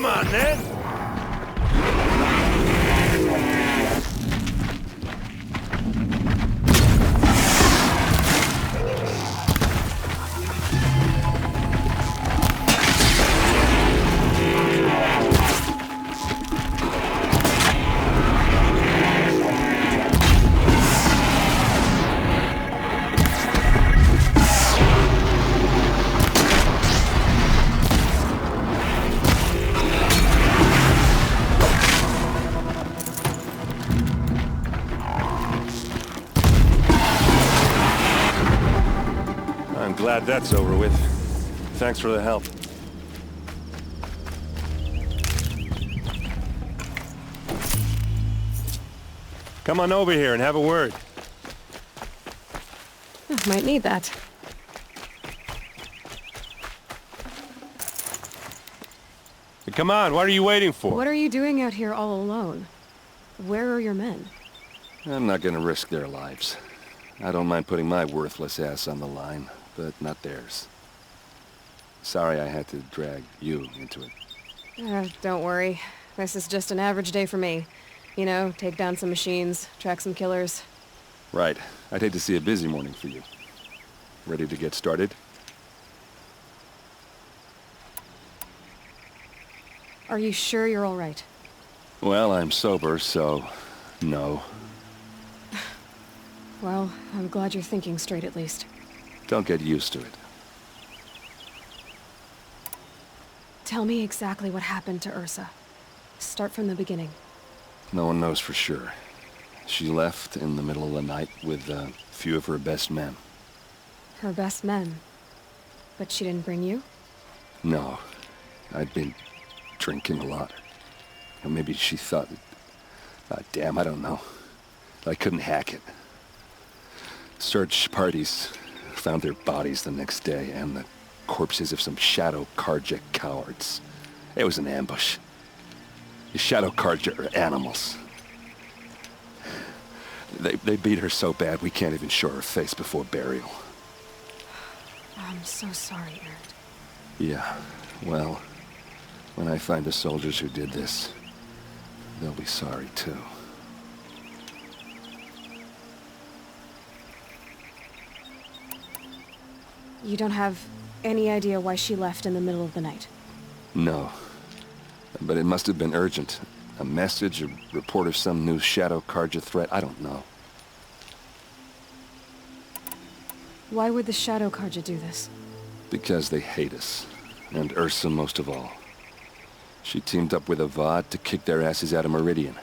Come on, man! I'm glad that's over with. Thanks for the help. Come on over here and have a word. Might need that. Come on, what are you waiting for? What are you doing out here all alone? Where are your men? I'm not gonna risk their lives. I don't mind putting my worthless ass on the line, but not theirs. Sorry I had to drag you into it. Don't worry. This is just an average day for me. You know, take down some machines, track some killers. Right. I'd hate to see a busy morning for you. Ready to get started? Are you sure you're all right? Well, I'm sober, so... no. Well, I'm glad you're thinking straight at least. Don't get used to it. Tell me exactly what happened to Ursa. Start from the beginning. No one knows for sure. She left in the middle of the night with a few of her best men. Her best men? But she didn't bring you? No. I'd been drinking a lot. Or maybe she thought... damn, I don't know. I couldn't hack it. Search parties found their bodies the next day, and the corpses of some Shadow Carja cowards. It was an ambush. The Shadow Carja are animals. They beat her so bad we can't even show her face before burial. I'm so sorry, Erend. Yeah, well, when I find the soldiers who did this, they'll be sorry too. You don't have any idea why she left in the middle of the night? No. But it must have been urgent. A message, a report of some new Shadow Carja threat, I don't know. Why would the Shadow Carja do this? Because they hate us. And Ursa most of all. She teamed up with Avad to kick their asses out of Meridian.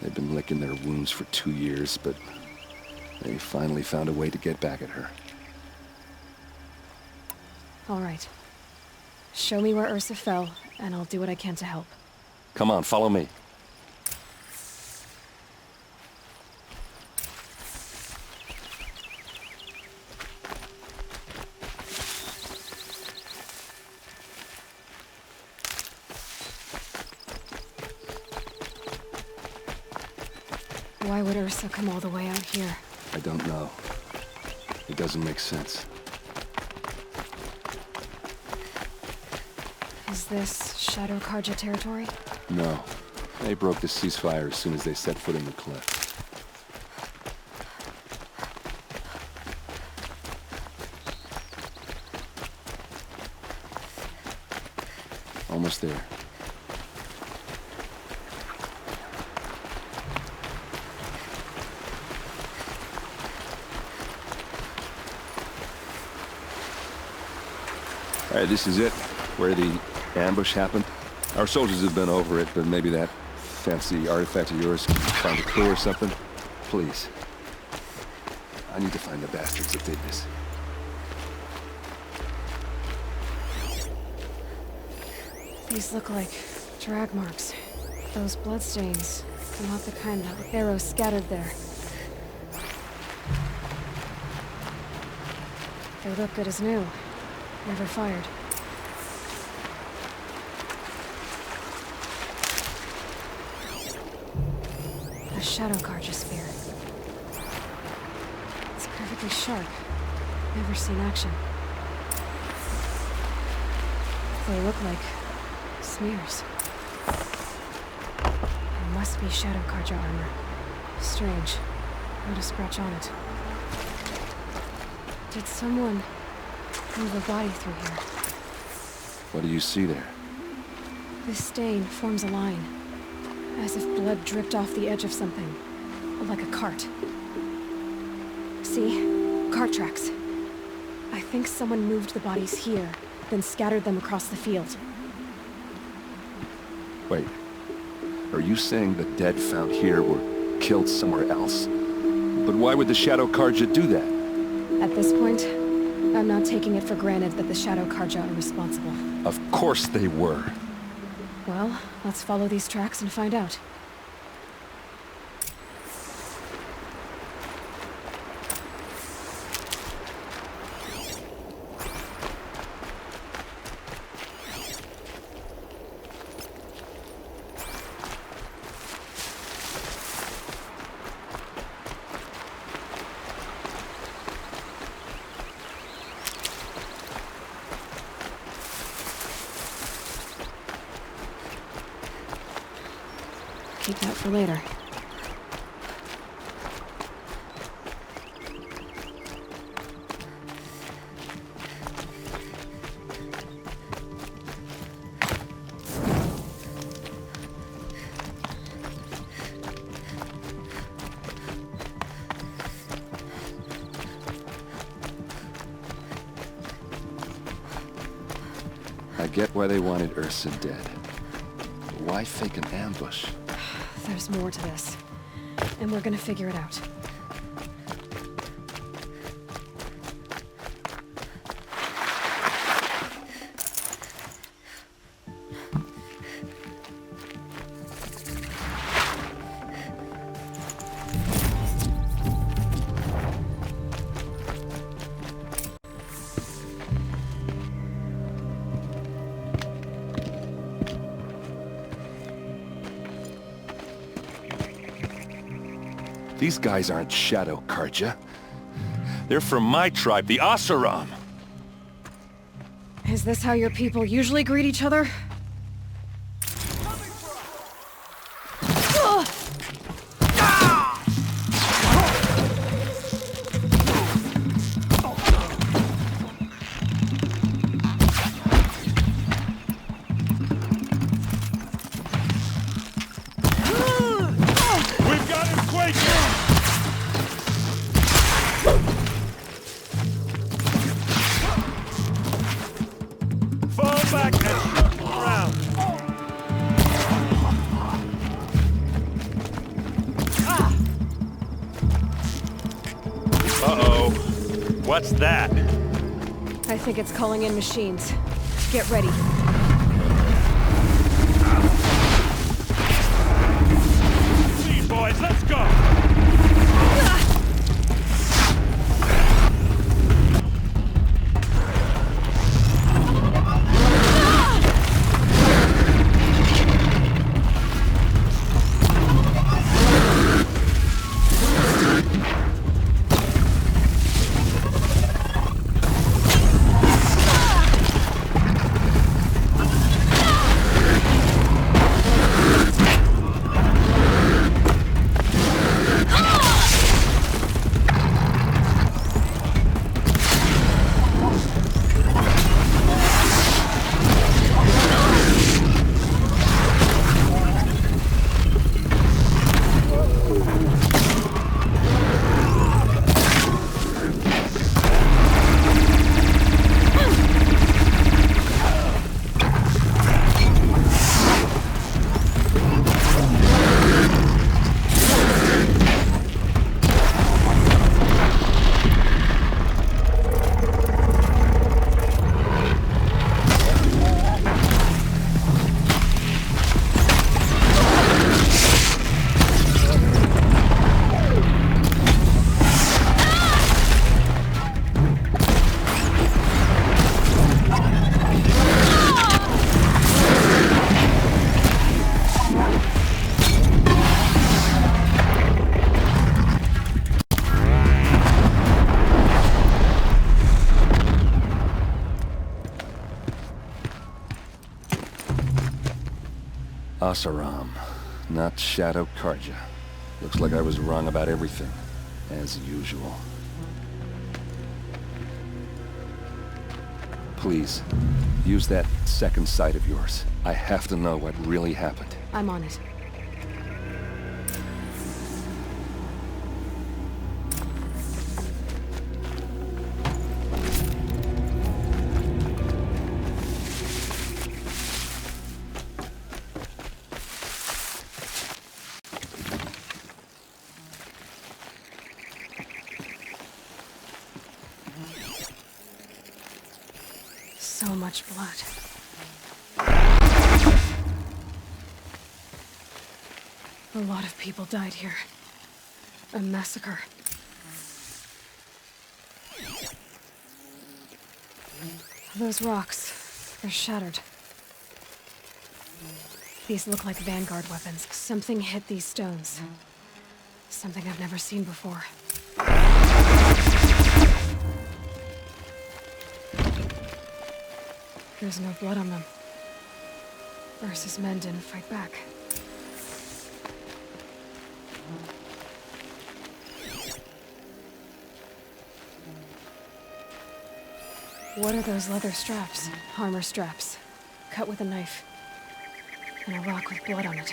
They've been licking their wounds for 2 years, but they finally found a way to get back at her. All right. Show me where Ursa fell, and I'll do what I can to help. Come on, follow me. Why would Ursa come all the way out here? I don't know. It doesn't make sense. Is this Shadow Carja territory? No. They broke the ceasefire as soon as they set foot in the cliff. Almost there. All right, this is it. Where the ambush happened. Our soldiers have been over it, but maybe that fancy artifact of yours can find a clue or something. Please. I need to find the bastards that did this. These look like drag marks. Those bloodstains, not the kind that with arrows scattered there. They look good as new. Never fired. A Shadow Carja spear. It's perfectly sharp. Never seen action. They look like smears. It must be Shadow Karja armor. Strange. Not a scratch on it. Did someone move a body through here? What do you see there? This stain forms a line, as if blood dripped off the edge of something, like a cart. See? Cart tracks. I think someone moved the bodies here, then scattered them across the field. Wait. Are you saying the dead found here were killed somewhere else? But why would the Shadow Karja do that? At this point, I'm not taking it for granted that the Shadow Karja are responsible. Of course they were. Well, let's follow these tracks and find out. Keep that for later. I get why they wanted Ursa dead. But why fake an ambush? There's more to this, and we're gonna figure it out. These guys aren't Shadow Karja. They're from my tribe, the Oseram. Is this how your people usually greet each other? We've got him quaking! Fall back and circle around. Uh-oh. What's that? I think it's calling in machines. Get ready. Lead, boys, let's go! Oseram, not Shadow Carja. Looks like I was wrong about everything, as usual. Please, use that second sight of yours. I have to know what really happened. I'm on it. So much blood. A lot of people died here. A massacre. Those rocks, they're shattered. These look like Vanguard weapons. Something hit these stones. Something I've never seen before. There's no blood on them. Ursa's men didn't fight back. What are those leather straps? Armor straps. Cut with a knife. And a rock with blood on it.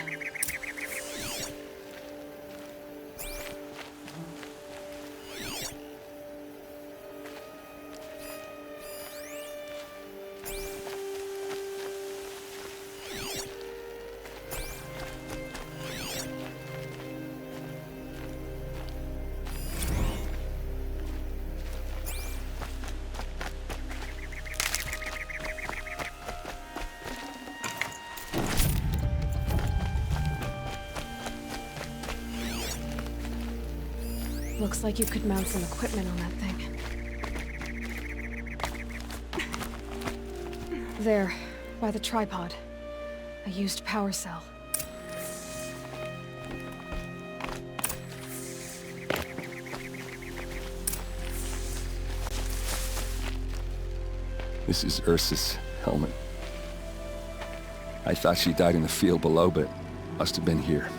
Looks like you could mount some equipment on that thing. There, by the tripod. A used power cell. This is Ursa's helmet. I thought she died in the field below, but must have been here.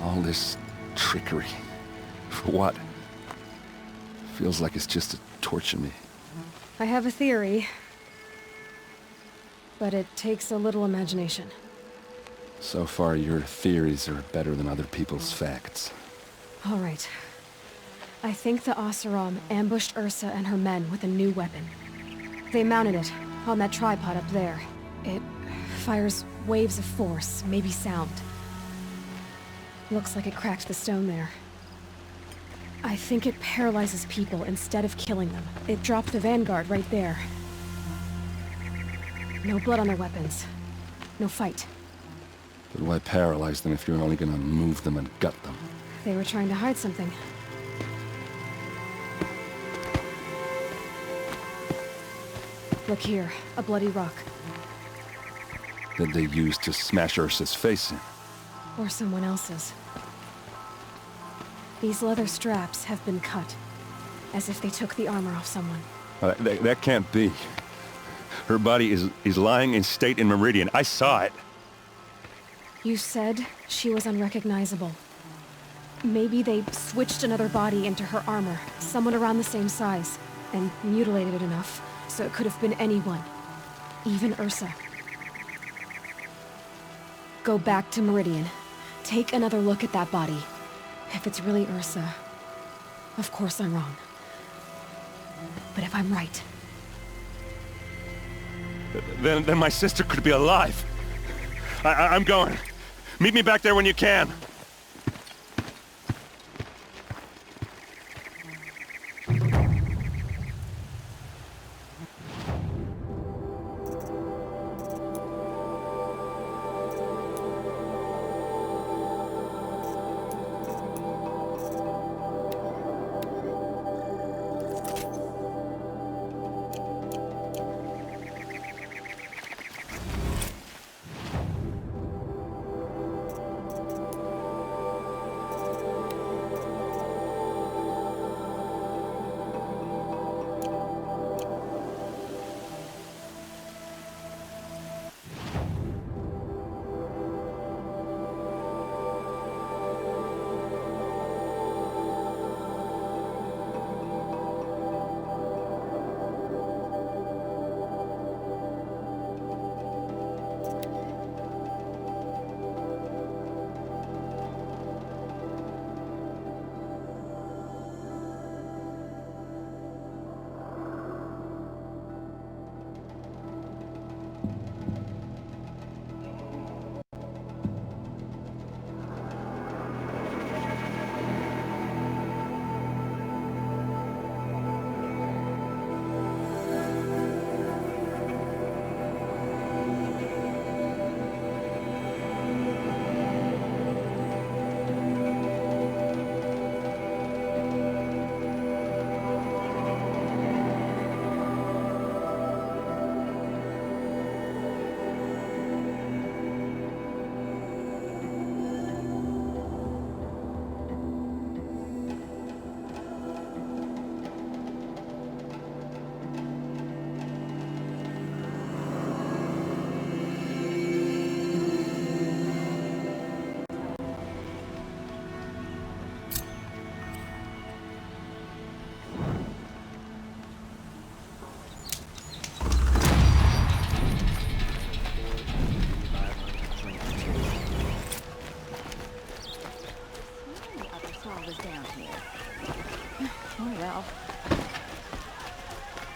All this trickery. For what? Feels like it's just to torture me. I have a theory. But it takes a little imagination. So far, your theories are better than other people's facts. All right. I think the Oseram ambushed Ursa and her men with a new weapon. They mounted it on that tripod up there. It fires waves of force, maybe sound. Looks like it cracked the stone there. I think it paralyzes people instead of killing them. It dropped the Vanguard right there. No blood on their weapons. No fight. But why paralyze them if you're only gonna move them and gut them? They were trying to hide something. Look here, a bloody rock. That they used to smash Ursa's face in. Or someone else's. These leather straps have been cut, as if they took the armor off someone. That can't be. Her body is lying in state in Meridian. I saw it. You said she was unrecognizable. Maybe they switched another body into her armor, someone around the same size, and mutilated it enough, so it could have been anyone. Even Ursa. Go back to Meridian. Take another look at that body. If it's really Ursa, of course I'm wrong. But if I'm right... Then my sister could be alive. I'm going. Meet me back there when you can.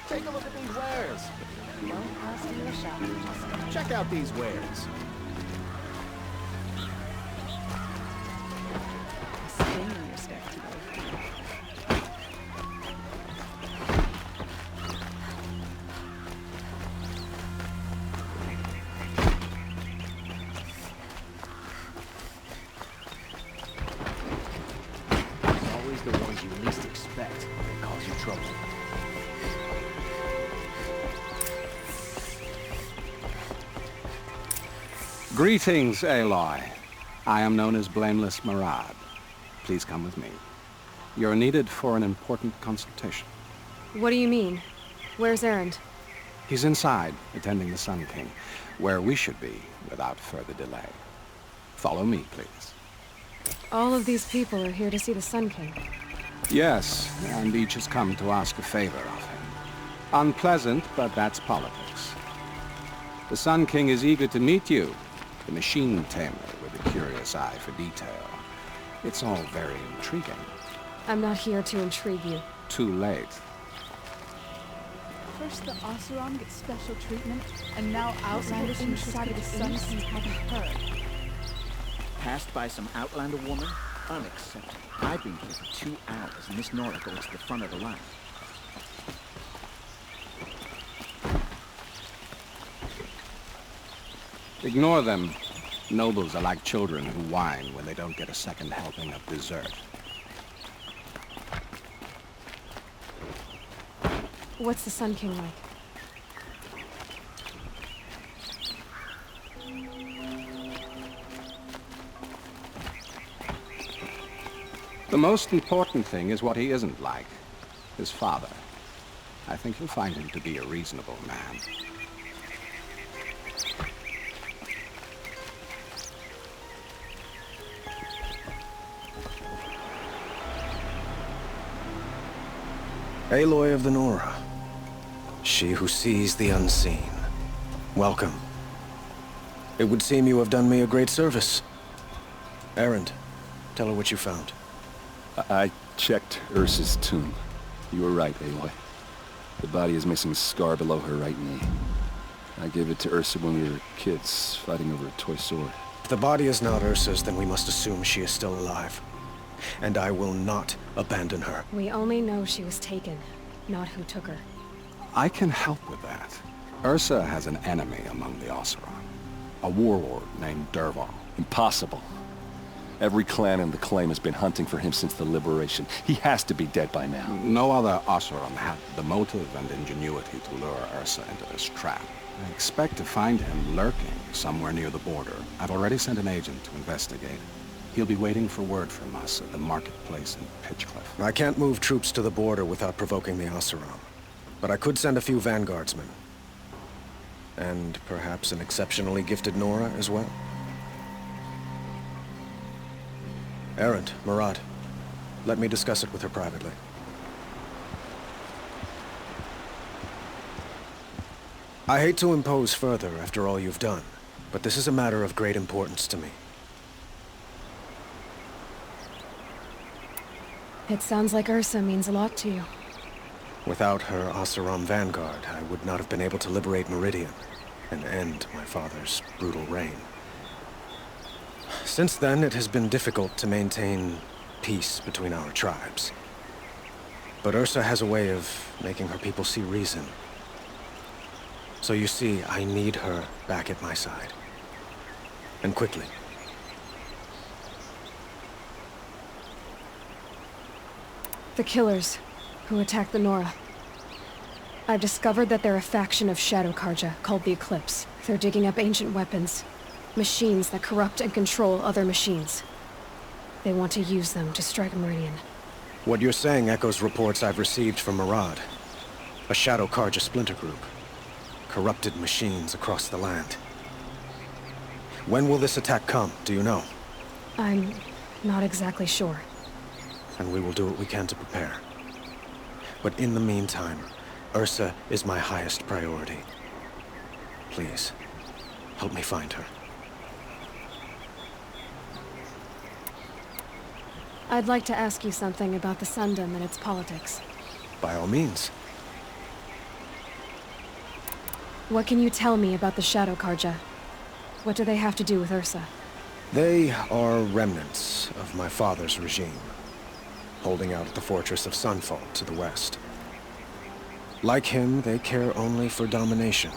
Take a look at these wares. Don't ask me to shop. Just Check out these wares. stay in your step today. It's always the ones you least expect that cause you trouble. Greetings, Aloy. I am known as Blameless Marad. Please come with me. You're needed for an important consultation. What do you mean? Where's Erend? He's inside, attending the Sun King, where we should be without further delay. Follow me, please. All of these people are here to see the Sun King. Yes, and each has come to ask a favor of him. Unpleasant, but that's politics. The Sun King is eager to meet you, the machine tamer with a curious eye for detail. It's all very intriguing. I'm not here to intrigue you. Too late. First the Oseram gets special treatment, and now Outlanders inside of the Sun King haven't heard. Passed by some Outlander woman? Unacceptable. I've been here for 2 hours, and Miss Nora goes to the front of the line. Ignore them. Nobles are like children who whine when they don't get a second helping of dessert. What's the Sun King like? The most important thing is what he isn't like. His father. I think you'll find him to be a reasonable man. Aloy of the Nora. She who sees the unseen. Welcome. It would seem you have done me a great service. Erend, tell her what you found. I checked Ursa's tomb. You were right, Aloy. The body is missing a scar below her right knee. I gave it to Ursa when we were kids, fighting over a toy sword. If the body is not Ursa's, then we must assume she is still alive. And I will not abandon her. We only know she was taken, not who took her. I can help with that. Ursa has an enemy among the Oseram. A warlord named Dervahl. Impossible. Every clan in the Claim has been hunting for him since the Liberation. He has to be dead by now. No other Oseram had the motive and ingenuity to lure Ursa into this trap. I expect to find him lurking somewhere near the border. I've already sent an agent to investigate. He'll be waiting for word from us at the marketplace in Pitchcliff. I can't move troops to the border without provoking the Oseram. But I could send a few vanguardsmen. And perhaps an exceptionally gifted Nora as well. Erend, Marad, let me discuss it with her privately. I hate to impose further after all you've done, but this is a matter of great importance to me. It sounds like Ursa means a lot to you. Without her Oseram vanguard, I would not have been able to liberate Meridian and end my father's brutal reign. Since then, it has been difficult to maintain peace between our tribes. But Ursa has a way of making her people see reason. So you see, I need her back at my side. And quickly. The killers who attacked the Nora. I've discovered that they're a faction of Shadow Karja called the Eclipse. They're digging up ancient weapons. Machines that corrupt and control other machines. They want to use them to strike Meridian. What you're saying echoes reports I've received from Marad. A Shadow Karja splinter group. Corrupted machines across the land. When will this attack come, do you know? I'm not exactly sure. And we will do what we can to prepare. But in the meantime, Ursa is my highest priority. Please, help me find her. I'd like to ask you something about the Sundom and its politics. By all means. What can you tell me about the Shadow Carja? What do they have to do with Ursa? They are remnants of my father's regime, holding out at the fortress of Sunfall to the west. Like him, they care only for domination,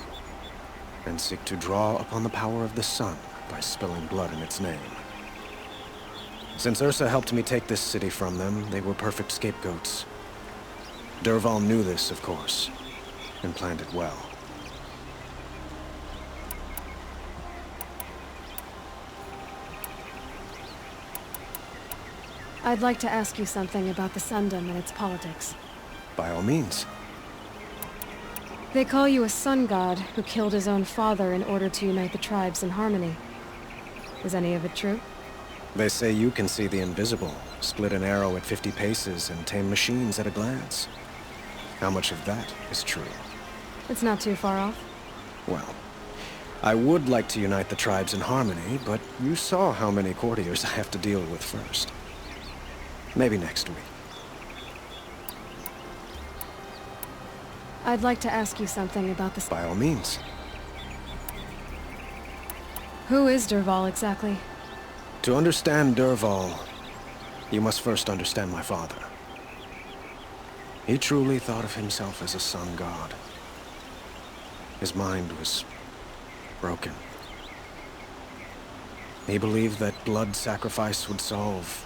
and seek to draw upon the power of the sun by spilling blood in its name. Since Ursa helped me take this city from them, they were perfect scapegoats. Dervahl knew this, of course, and planned it well. I'd like to ask you something about the Sundom and its politics. By all means. They call you a sun god who killed his own father in order to unite the tribes in harmony. Is any of it true? They say you can see the invisible, split an arrow at 50 paces, and tame machines at a glance. How much of that is true? It's not too far off. Well, I would like to unite the tribes in harmony, but you saw how many courtiers I have to deal with first. Maybe next week. I'd like to ask you something about this. By all means. Who is Dervahl exactly? To understand Dervahl, you must first understand my father. He truly thought of himself as a sun god. His mind was broken. He believed that blood sacrifice would solve,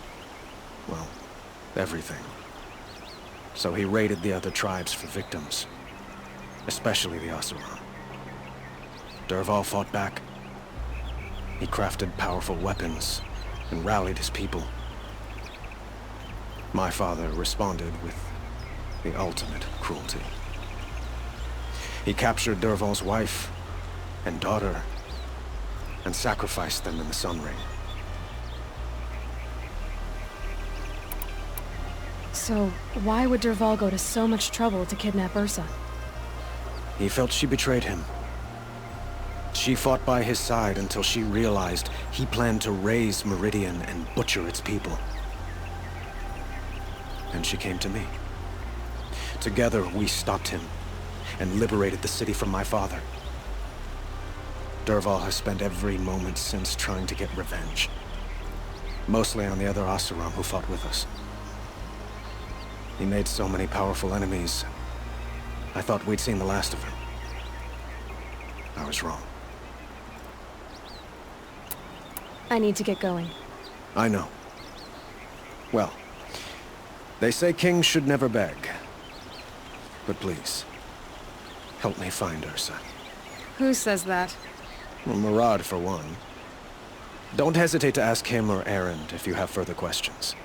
well, everything. So he raided the other tribes for victims, especially the Oseram. Dervahl fought back. He crafted powerful weapons and rallied his people. My father responded with the ultimate cruelty. He captured Dervahl's wife and daughter and sacrificed them in the Sun Ring. So, why would Dervahl go to so much trouble to kidnap Ursa? He felt she betrayed him. She fought by his side until she realized he planned to raise Meridian and butcher its people. And she came to me. Together, we stopped him and liberated the city from my father. Dervahl has spent every moment since trying to get revenge. Mostly on the other Oseram who fought with us. He made so many powerful enemies, I thought we'd seen the last of him. I was wrong. I need to get going. I know. Well, they say kings should never beg. But please, help me find Ursa. Who says that? Well, Murad, for one. Don't hesitate to ask him or Erend if you have further questions.